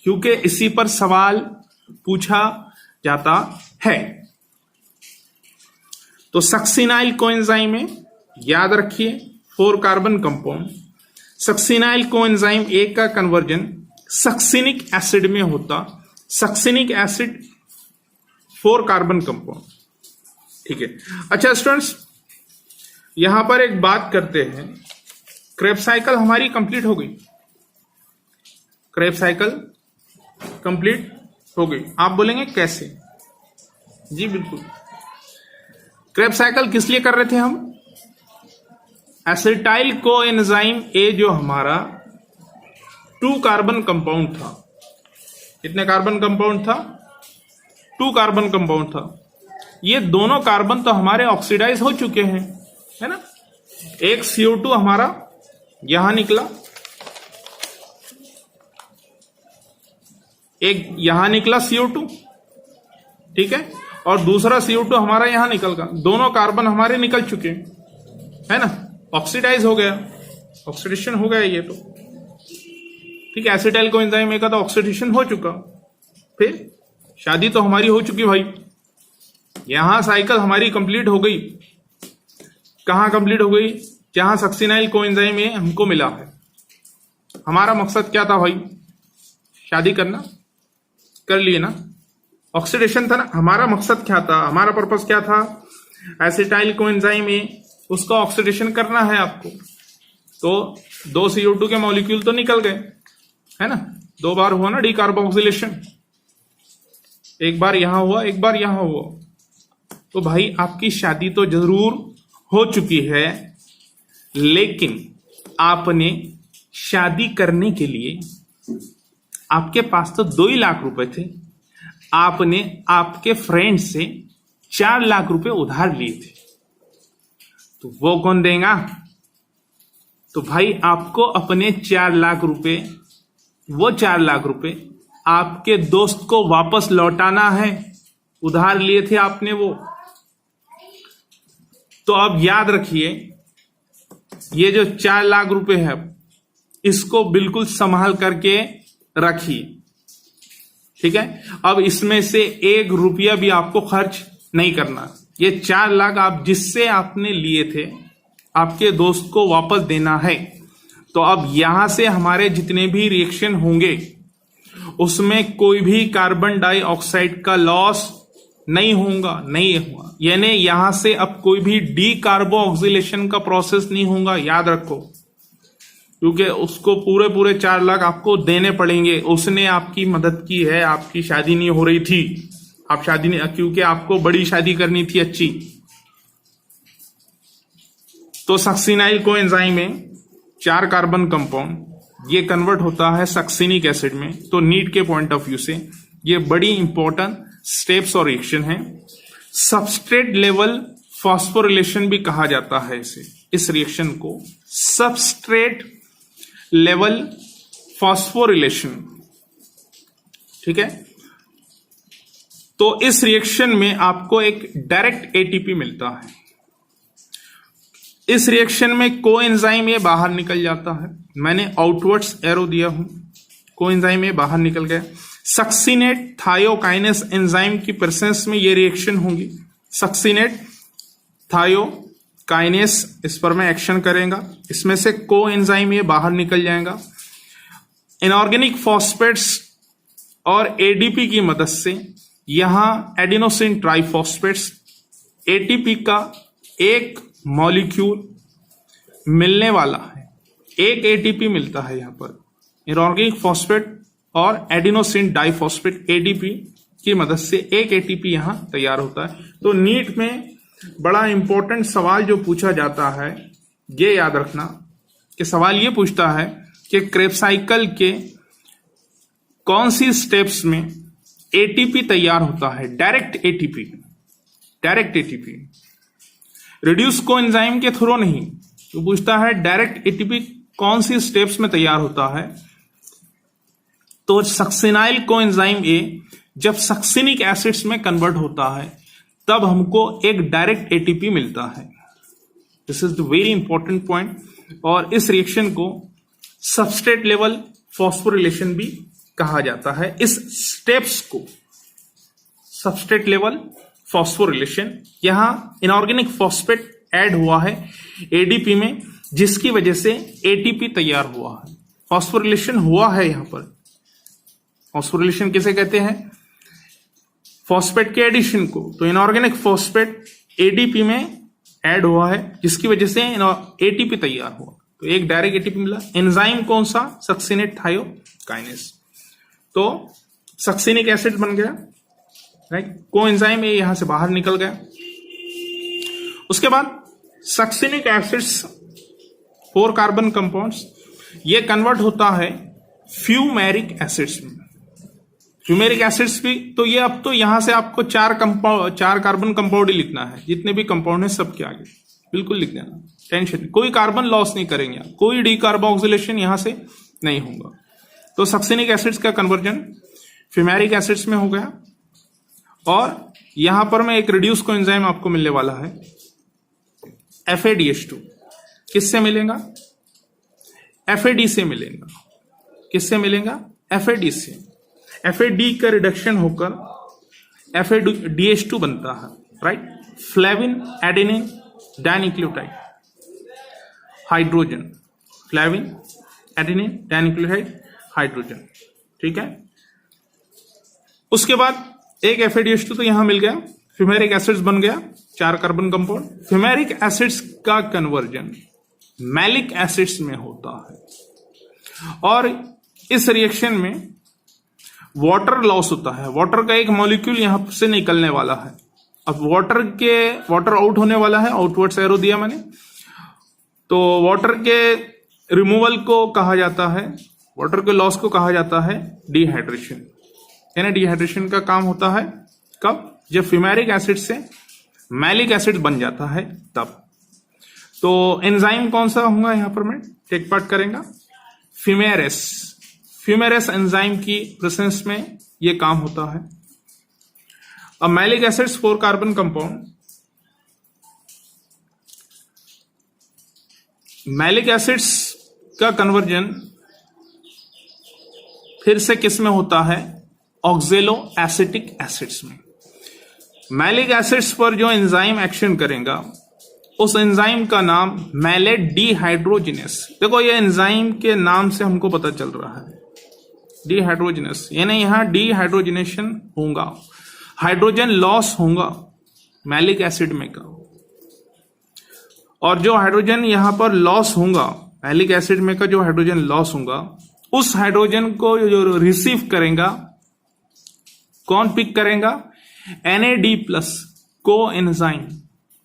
क्योंकि इसी पर सवाल पूछा जाता है। तो सक्सिनाइल कोएंजाइम में याद रखिए 4 carbon compound. Succinyl coenzyme A का कन्वर्जन सक्सिनिक एसिड में होता। सक्सिनिक एसिड 4 कार्बन कंपाउंड, ठीक है। अच्छा स्टूडेंट्स, यहां पर एक बात करते हैं, क्रेब्स साइकिल हमारी कंप्लीट हो गई। क्रेब्स साइकिल कंप्लीट हो गई। आप बोलेंगे कैसे? जी बिल्कुल, क्रेब्स साइकिल किस लिए कर रहे थे हम? एसिटाइल कोएंजाइम ए जो हमारा 2 कार्बन कंपाउंड था, कितने कार्बन कंपाउंड था? 2 कार्बन कंपाउंड था। ये दोनों कार्बन तो हमारे ऑक्सीडाइज हो चुके हैं, है ना। एक CO2 हमारा यहां निकला, एक यहां निकला CO2, ठीक है, और दूसरा CO2 हमारा यहां निकल गया। दोनों कार्बन हमारे निकल चुके हैं, है ना, ऑक्सीडाइज हो गया, ऑक्सीडेशन हो गया ये तो, ठीक है। एसिटाइल कोएंजाइम ए का तो ऑक्सीडेशन हो चुका। फिर शादी तो हमारी हो चुकी भाई, यहां साइकिल हमारी कंप्लीट हो गई। कहां कंप्लीट हो गई? जहां सक्सिनाइल कोएंजाइम ए हमको मिला है। हमारा मकसद क्या था भाई? शादी करना, कर लिए ना, ऑक्सीडेशन था ना। हमारा मकसद क्या था? हमारा पर्पस क्या था? एसिटाइल कोएंजाइम ए, उसका ऑक्सीडेशन करना है आपको। तो 2 CO2 के मॉलिक्यूल तो निकल गए, है ना। 2 बार हुआ ना डीकार्बोक्सिलेशन, एक बार यहां हुआ, एक बार यहां हुआ। तो भाई आपकी शादी तो जरूर हो चुकी है, लेकिन आपने शादी करने के लिए, आपके पास तो 2 ही लाख रुपए थे, आपने आपके फ्रेंड से 4 लाख रुपए उधार लिए थे। तो वो कौन देगा? तो भाई आपको अपने 4 लाख रुपए, वो 4 लाख रुपए आपके दोस्त को वापस लौटाना है। उधार लिए थे आपने वो। तो अब याद रखिए, ये जो 4 लाख रुपए है, इसको बिल्कुल संभाल करके रखिए, ठीक है। अब इसमें से 1 रुपया भी आपको खर्च नहीं करना। ये 4 लाख आप जिससे आपने लिए थे, आपके दोस्त को वापस देना है। तो अब यहां से हमारे जितने भी रिएक्शन होंगे, उसमें कोई भी कार्बन डाइऑक्साइड का लॉस नहीं होगा, नहीं हुआ। यानी यहां से अब कोई भी डीकार्बोक्सिलेशन का प्रोसेस नहीं होगा, याद रखो, क्योंकि उसको पूरे 4 लाख आपको देने पड़ेंगे। उसने आपकी मदद की है, आपकी शादी नहीं हो रही थी, आप शादी नहीं, क्योंकि आपको बड़ी शादी करनी थी अच्छी। तो सक्सिनाइल कोएंजाइम में 4 कार्बन कंपाउंड, ये कन्वर्ट होता है सक्सिनिक एसिड में। तो नीट के पॉइंट ऑफ व्यू से ये बड़ी इंपॉर्टेंट स्टेप्स और रिएक्शन है। सबस्ट्रेट लेवल फॉस्फोरिलेशन भी कहा जाता है इसे, इस रिएक्शन को सबस्ट्रेट लेवल फॉस्फोरिलेशन, ठीक है। तो इस रिएक्शन में आपको एक डायरेक्ट एटीपी मिलता है। इस रिएक्शन में कोएंजाइम ये बाहर निकल जाता है, मैंने आउटवर्ड्स एरो दिया हूं, कोएंजाइम ये बाहर निकल गया। सक्सिनेट थायोकाइनेस एंजाइम की प्रेजेंस में ये रिएक्शन होगी। सक्सिनेट थायोकाइनेस इस पर मैं एक्शन करेगा, इसमें से कोएंजाइम ये बाहर निकल जाएगा। इनऑर्गेनिक फॉस्फेट्स और एडीपी की मदद से यहां एडिनोसिन ट्राइफॉस्फेट्स, एटीपी का एक मॉलिक्यूल मिलने वाला है, एक एटीपी मिलता है यहां पर। इनऑर्गेनिक फॉस्फेट और एडिनोसिन डाइफॉस्फेट एडीपी की मदद से एक एटीपी यहां तैयार होता है। तो नीट में बड़ा इंपॉर्टेंट सवाल जो पूछा जाता है, ये याद रखना कि सवाल ये पूछता है कि क्रेब्स साइकिल के कौन सी स्टेप्स में एटीपी तैयार होता है, direct ATP, direct ATP, reduce coenzyme के थ्रू नहीं। तो पूछता है डायरेक्ट एटीपी कौन सी स्टेप्स में तैयार होता है। तो सक्सिनाइल कोएंजाइम ए जब सक्सिनिक एसिड्स में कन्वर्ट होता है, तब हमको एक डायरेक्ट एटीपी मिलता है। This is the very important point. और इस रिएक्शन को सबस्ट्रेट लेवल फॉस्फोरिलेशन भी कहा जाता है। इस स्टेप्स को सबस्ट्रेट लेवल फॉस्फोरिलेशन, यहां इनऑर्गेनिक फॉस्फेट ऐड हुआ है एडीपी में, जिसकी वजह से एटीपी तैयार हुआ है। फॉस्फोरिलेशन हुआ है यहां पर। फॉस्फोरिलेशन किसे कहते हैं? फॉस्फेट के एडिशन को। तो इनऑर्गेनिक फॉस्फेट एडीपी में ऐड हुआ है, जिसकी वजह से एटीपी तैयार हुआ। तो एक डायरेक्ट एटीपी मिला। एंजाइम कौन सा? सक्सिनेट थायोकाइनेस। तो सक्सिनिक एसिड बन गया, राइट। कोएंजाइम ये यहां से बाहर निकल गया। उसके बाद सक्सिनिक एसिड्स 4 कार्बन कंपाउंड्स, ये कन्वर्ट होता है फ्यूमेरिक एसिड्स में। फ्यूमेरिक एसिड्स भी, तो ये अब तो यहां से आपको 4 कार्बन कंपाउंड ही लिखना है। जितने भी कंपाउंड है सबके आगे बिल्कुल लिख देना, टेंशन, कोई कार्बन लॉस नहीं करेंगे, कोई डीकार्बोक्सिलेशन यहां से नहीं होगा। तो सक्सिनिक एसिड्स का कन्वर्जन फ्यूमेरिक एसिड्स में हो गया। और यहां पर मैं एक रिड्यूस कोएंजाइम आपको मिलने वाला है FADH2। किससे मिलेगा? FAD से मिलेगा। किससे मिलेगा? FAD से। FAD का रिडक्शन होकर FADH2 बनता है, right. Flavin adenine dinucleotide hydrogen, flavin adenine dinucleotide hydrogen, ठीक है। उसके बाद एक FADH2 तो यहां मिल गया, फ्यूमेरिक एसिड्स बन गया 4 कार्बन कंपाउंड। फ्यूमेरिक एसिड्स का कन्वर्जन मैलिक एसिड्स में होता है और इस रिएक्शन में वाटर लॉस होता है। वाटर का एक मॉलिक्यूल यहां से निकलने वाला है। अब वाटर आउट होने वाला है, आउटवर्ड एरो दिया मैंने। तो वाटर के रिमूवल को कहा जाता है, वाटर के लॉस को कहा जाता है डिहाइड्रेशन। यानी डिहाइड्रेशन का काम होता है कब? जब फ्यूमेरिक एसिड से मैलिक एसिड बन जाता है तब। तो एंजाइम कौन सा होगा यहां पर मैं टेक पार्ट करेंगे? फ्यूमेरस एंजाइम की प्रेजेंस में यह काम होता है। अब malic acids 4 carbon compound, malic acids का कन्वर्जन फिर से किस में होता है? ऑक्जेलो एसिटिक एसिड्स में। मैलिक एसिड्स पर जो एंजाइम एक्शन करेगा उस एंजाइम का नाम मैलेट डिहाइड्रोजिनेस। देखो ये एंजाइम के नाम से हमको पता चल रहा है डिहाइड्रोजिनेस, यानी यहां डिहाइड्रोजिनेशन होगा, हाइड्रोजन लॉस होगा मैलिक एसिड में का। और जो हाइड्रोजन यहां पर लॉस होगा मैलिक एसिड में का, जो हाइड्रोजन लॉस होगा उस हाइड्रोजन को जो रिसीव करेगा कौन पिक करेगा? NAD+ coenzyme,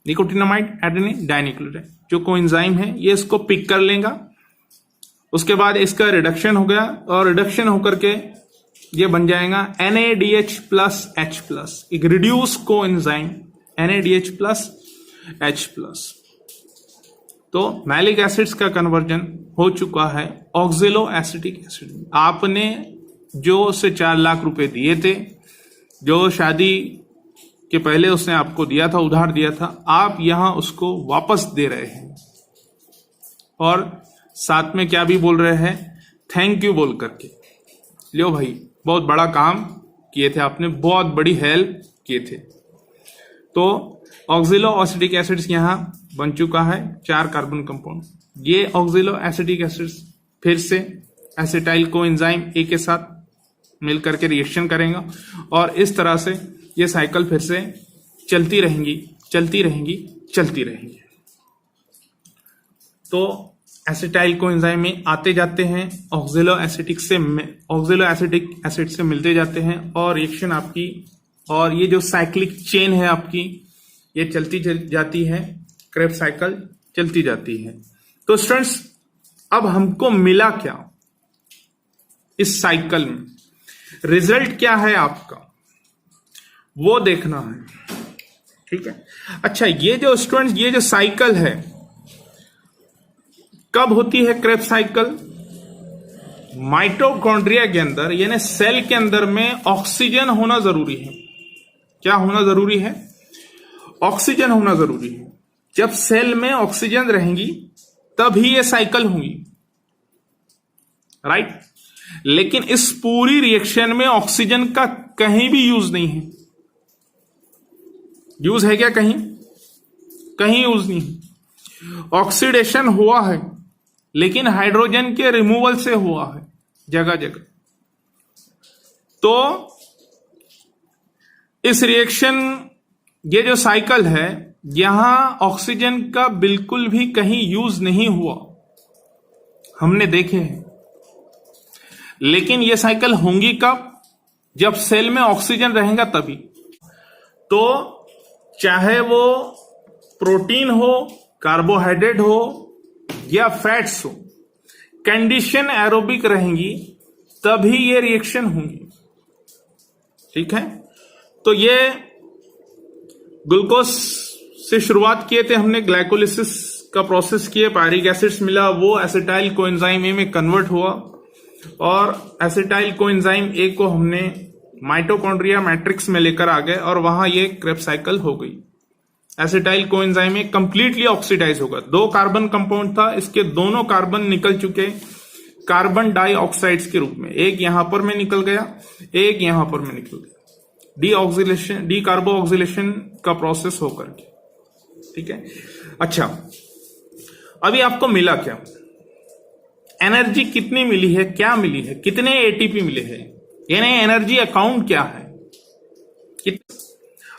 nicotinamide adenine dinucleotide जो कोएंजाइम है ये इसको पिक कर लेगा। उसके बाद इसका रिडक्शन हो गया और रिडक्शन होकर के ये बन जाएगा NADH+H+, एक रिड्यूस कोएंजाइम NADH+H+। तो मैलिक एसिड्स का कन्वर्जन हो चुका है ऑक्जेलो एसिटिक एसिड में। आपने जो उसे 4 लाख रुपए दिए थे, जो शादी के पहले उसने आपको दिया था, उधार दिया था, आप यहां उसको वापस दे रहे हैं और साथ में क्या भी बोल रहे हैं? थैंक यू बोल करके। लो भाई बहुत बड़ा काम किए थे आपने, बहुत बड़ी हेल्प किए थे। तो ऑक्जेलो एसिटिक एसिड्स यहां बन चुका है 4 कार्बन कंपाउंड। ये ऑक्जेलो एसिटिक एसिड्स फिर से एसिटाइल कोएंजाइम ए के साथ मिल करके रिएक्शन करेगा और इस तरह से ये साइकिल फिर से चलती रहेंगी। तो एसिटाइल कोएंजाइम में आते जाते हैं, ऑक्जेलो एसिटिक एसिड से मिलते जाते हैं और रिएक्शन आपकी, और ये जो साइक्लिक चेन है आपकी ये चलती जाती है, क्रेब्स साइकिल चलती जाती है। तो स्टूडेंट्स अब हमको मिला क्या इस साइकिल में? रिजल्ट क्या है आपका वो देखना है, ठीक है। अच्छा ये जो स्टूडेंट्स ये जो साइकिल है कब होती है क्रेब्स साइकिल? माइटोकॉन्ड्रिया के अंदर यानी सेल के अंदर में ऑक्सीजन होना जरूरी है। क्या होना जरूरी है? ऑक्सीजन होना जरूरी है। जब सेल में ऑक्सीजन रहेंगी तभी ये साइकिल होंगी, राइट। लेकिन इस पूरी रिएक्शन में ऑक्सीजन का कहीं भी यूज नहीं है, यूज है क्या कहीं? कहीं यूज नहीं। ऑक्सीडेशन हुआ है लेकिन हाइड्रोजन के रिमूवल से हुआ है जगह जगह। तो इस रिएक्शन, ये जो साइकिल है, यहां ऑक्सीजन का बिल्कुल भी कहीं यूज नहीं हुआ, हमने देखे हैं। लेकिन ये साइकिल होंगी कब? जब सेल में ऑक्सीजन रहेगा तभी। तो चाहे वो प्रोटीन हो, कार्बोहाइड्रेट हो या फैट्स हो, कंडीशन एरोबिक रहेंगी तभी ये रिएक्शन होंगी। ठीक है, तो ये ग्लूकोज से शुरुआत किए थे हमने, ग्लाइकोलिसिस का प्रोसेस किए, पायरिक एसिड्स मिला, वो एसिटाइल कोएंजाइम ए में कन्वर्ट हुआ और एसिटाइल कोएंजाइम ए को हमने माइटोकॉन्ड्रिया मैट्रिक्स में लेकर आ गए और वहां ये क्रेब्स साइकिल हो गई। Acetyl coenzyme A completely oxidise होगा। 2 कार्बन कंपाउंड था, इसके दोनों कार्बन निकल चुके कार्बन डाइऑक्साइड्स के रूप में। एक यहां पर में निकल गया, एक यहां पर में निकल गया, डीऑक्सिलेशन, डी कार्बो ऑक्सिलेशन का प्रोसेस होकर के। ठीक है, अच्छा अभी आपको मिला क्या? एनर्जी कितनी मिली है, क्या मिली है, कितने एटीपी मिले हैं, यानी एनर्जी अकाउंट क्या है।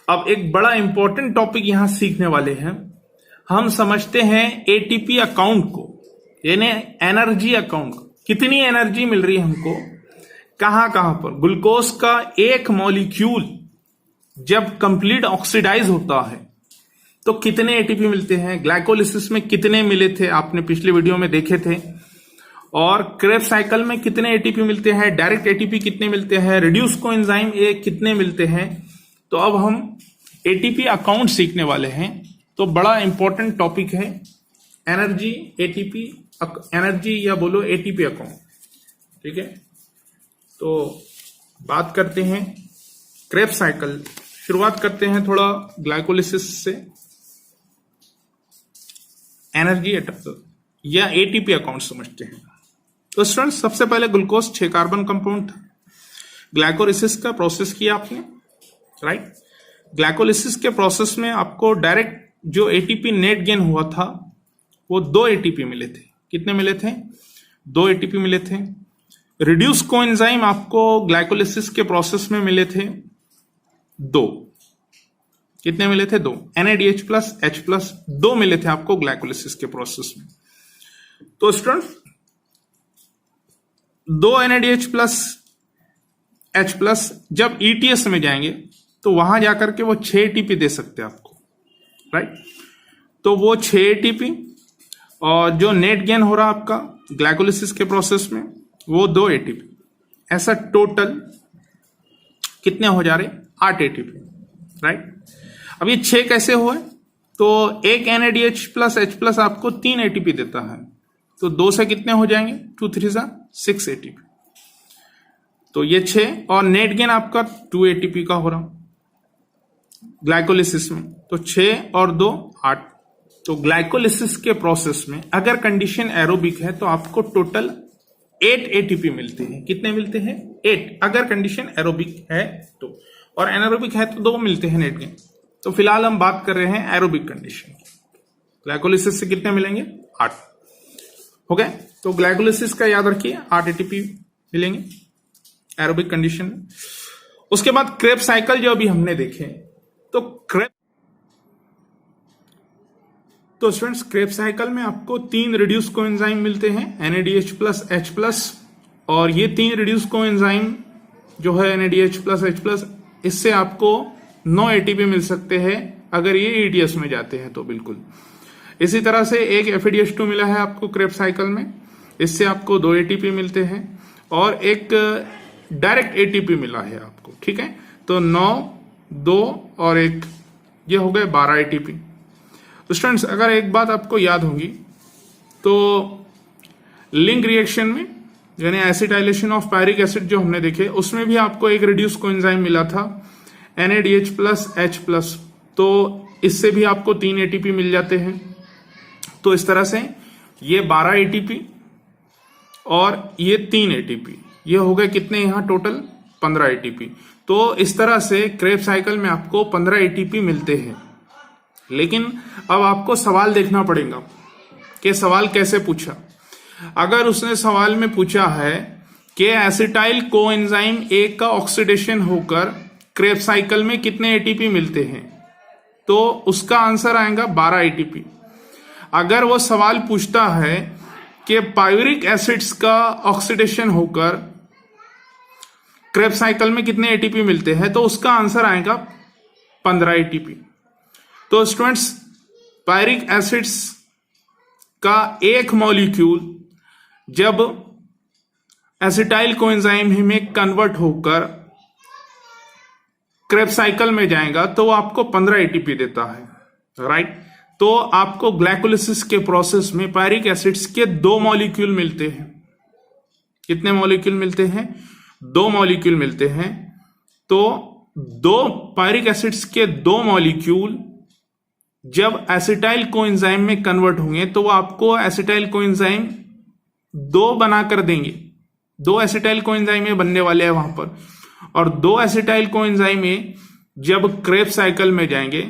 अब एक बड़ा इंपॉर्टेंट टॉपिक यहां सीखने वाले हैं। हम समझते हैं एटीपी अकाउंट को, यानी एनर्जी अकाउंट, कितनी एनर्जी मिल रही है हमको, कहां कहां पर। ग्लूकोज का एक मॉलिक्यूल जब कंप्लीट ऑक्सीडाइज होता है तो कितने एटीपी मिलते हैं, ग्लाइकोलिसिस में कितने मिले थे आपने पिछले वीडियो में देखे थे, और क्रेब्स साइकिल में कितने एटीपी मिलते हैं, डायरेक्ट एटीपी कितने मिलते हैं, रिड्यूस कोएंजाइम ए कितने मिलते हैं। तो अब हम एटीपी अकाउंट सीखने वाले हैं। तो बड़ा इंपॉर्टेंट टॉपिक है एनर्जी, एटीपी, एनर्जी या बोलो एटीपी अकाउंट। ठीक है, तो बात करते हैं क्रेब्स साइकिल। शुरुआत करते हैं थोड़ा ग्लाइकोलिसिस से। एनर्जी या एटीपी अकाउंट समझते हैं। तो स्टूडेंट्स, सबसे पहले ग्लूकोज 6 कार्बन कंपाउंड था, ग्लाइकोलिसिस का प्रोसेस किया आपने, राइट। ग्लाइकोलिसिस के प्रोसेस में आपको डायरेक्ट जो एटीपी नेट गेन हुआ था वो 2 एटीपी मिले थे। कितने मिले थे? 2 एटीपी मिले थे। रिड्यूस कोएंजाइम आपको ग्लाइकोलिसिस के प्रोसेस में मिले थे 2। कितने मिले थे? 2। NADH प्लस H प्लस 2 मिले थे आपको ग्लाइकोलिसिस के प्रोसेस में। तो student, 2 NADH plus H plus जब ETS में जाएंगे तो वहां जाकर के वो 6 एटीपी दे सकते हैं आपको, राइट। तो वो 6 एटीपी और जो नेट गेन हो रहा आपका ग्लाइकोलिसिस के प्रोसेस में वो 2 एटीपी, ऐसा टोटल कितने हो जा रहे? 8 एटीपी, राइट। अब ये 6 कैसे हुए? तो एक NADH प्लस H प्लस आपको 3 एटीपी देता है, तो 2 से कितने हो जाएंगे? 2 3 6 एटीपी। तो ये 6 और नेट गेन आपका 2 एटीपी का हो रहा ग्लाइकोलिसिस में, तो 6 और 2 8। तो ग्लाइकोलिसिस के प्रोसेस में अगर कंडीशन एरोबिक है तो आपको टोटल 8 एटीपी मिलते हैं। कितने मिलते हैं? 8, अगर कंडीशन एरोबिक है तो, और एनारोबिक है तो 2 मिलते हैं नेट गेन। तो फिलहाल हम बात कर रहे हैं एरोबिक कंडीशन की। ग्लाइकोलिसिस से कितने मिलेंगे? 8 हो गए। तो ग्लाइकोलिसिस का याद रखिए, 8 एटीपी मिलेंगे एरोबिक कंडीशन में। उसके बाद क्रेब्स साइकिल जो अभी हमने देखे, तो स्टूडेंट्स क्रेब्स साइकिल में आपको 3 रिड्यूस कोएंजाइम मिलते हैं, NADH प्लस H प्लस, और ये 3 रिड्यूस कोएंजाइम जो है NADH प्लस H प्लस, इससे आपको 9 एटीपी मिल सकते हैं अगर ये ETS में जाते हैं तो। बिल्कुल इसी तरह से एक FADH2 मिला है आपको क्रेब्स साइकिल में, इससे आपको 2 एटीपी मिलते हैं, और एक डायरेक्ट एटीपी मिला है आपको। ठीक है, तो 9, 2 और 1, ये हो गए 12 एटीपी। तो स्टूडेंट्स, अगर एक बात आपको याद होगी तो लिंक रिएक्शन में, यानी एसिटाइलेशन ऑफ पायरिक एसिड जो हमने देखे, उसमें भी आपको एक रिड्यूस कोएंजाइम मिला था NADH प्लस H प्लस, तो इससे भी आपको 3 एटीपी मिल जाते हैं। तो इस तरह से ये 12 एटीपी और ये 3 एटीपी, ये हो गए कितने यहाँ टोटल? 15 एटीपी। तो इस तरह से क्रेब्स साइकिल में आपको 15 एटीपी मिलते हैं। लेकिन अब आपको सवाल देखना पड़ेगा कि सवाल कैसे पूछा। अगर उसने सवाल में पूछा है कि एसिटाइल कोएंजाइम ए का ऑक्सीडेशन होकर क्रेब्स साइकिल में कितने एटीपी मिलते हैं, तो उसका आंसर आएगा 12 एटीपी। अगर वो सवाल पूछता है कि पायरिक एसिड्स का ऑक्सीडेशन होकर क्रेब्स साइकिल में कितने एटीपी मिलते हैं, तो उसका आंसर आएगा 15 एटीपी। तो स्टूडेंट्स, पायरिक एसिड्स का एक मॉलिक्यूल जब एसिटाइल कोएंजाइम में कन्वर्ट होकर क्रेब्स साइकिल में जाएगा तो आपको 15 एटीपी देता है, राइट। तो आपको ग्लाइकोलिसिस के प्रोसेस में पायरिक एसिड्स के 2 मॉलिक्यूल मिलते हैं। कितने मॉलिक्यूल मिलते हैं? 2 मॉलिक्यूल मिलते हैं। तो 2 पायरिक एसिड्स के 2 मॉलिक्यूल जब एसिटाइल कोएंजाइम में कन्वर्ट होंगे तो आपको एसिटाइल कोएंजाइम 2 बनाकर देंगे। 2 एसिटाइल कोएंजाइम बनने वाले हैं वहां पर, और 2 एसिटाइल कोएंजाइम जब क्रेब्स साइकिल में जाएंगे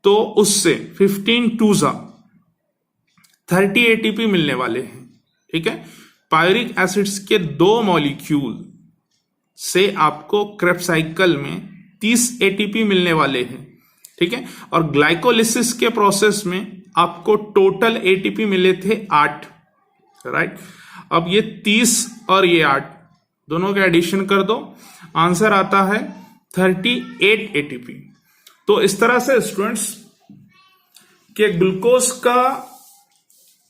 तो उससे 15 2 30 एटीपी मिलने वाले हैं। ठीक है, पायरिक एसिड्स के 2 मॉलिक्यूल से आपको क्रेब्स साइकिल में 30 एटीपी मिलने वाले हैं। ठीक है, और ग्लाइकोलिसिस के प्रोसेस में आपको टोटल एटीपी मिले थे 8, राइट। अब ये 30 और ये 8 दोनों का एडिशन कर दो, आंसर आता है 38 एटीपी। तो इस तरह से स्टूडेंट्स के ग्लूकोज का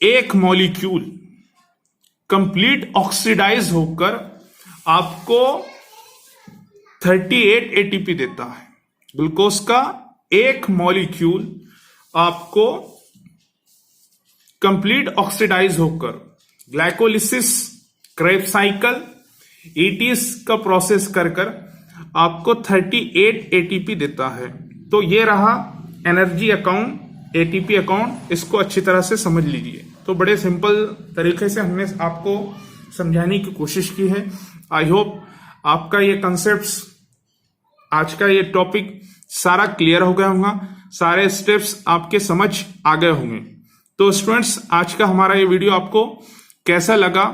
एक मॉलिक्यूल कंप्लीट ऑक्सीडाइज होकर आपको 38 एटीपी देता है। ग्लूकोज का एक मॉलिक्यूल आपको कंप्लीट ऑक्सीडाइज होकर ग्लाइकोलिसिस, क्रेब्स साइकिल, ईटीस का प्रोसेस कर आपको 38 एटीपी देता है। तो ये रहा एनर्जी अकाउंट, एटीपी अकाउंट, इसको अच्छी तरह से समझ लीजिए। तो बड़े सिंपल तरीके से हमने आपको समझाने की कोशिश की है। आई होप आपका ये कंसेप्ट्स, आज का ये टॉपिक सारा क्लियर हो गया होगा, सारे स्टेप्स आपके समझ आ गए होंगे। तो स्टूडेंट्स, आज का हमारा ये वीडियो आपको कैसा लगा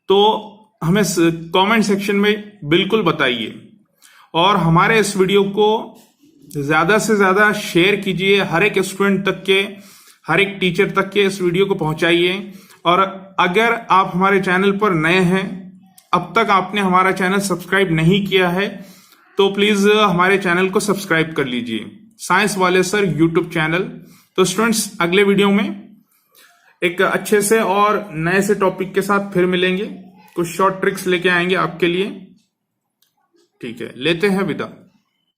तो हमें कमेंट सेक्शन में बिल्कुल बताइए, और हमारे इस वीडियो को ज्यादा से ज्यादा शेयर कीजिए, हर एक स्टूडेंट तक के, हर एक टीचर तक के इस वीडियो को पहुंचाइए। और अगर आप हमारे चैनल पर नए हैं, अब तक आपने हमारा चैनल सब्सक्राइब नहीं किया है, तो प्लीज हमारे चैनल को सब्सक्राइब कर लीजिए, साइंस वाले सर यूट्यूब चैनल। तो स्टूडेंट्स, अगले वीडियो में एक अच्छे से और नए से टॉपिक के साथ फिर मिलेंगे, कुछ शॉर्ट ट्रिक्स लेके आएंगे आपके लिए। ठीक है, लेते हैं विदा।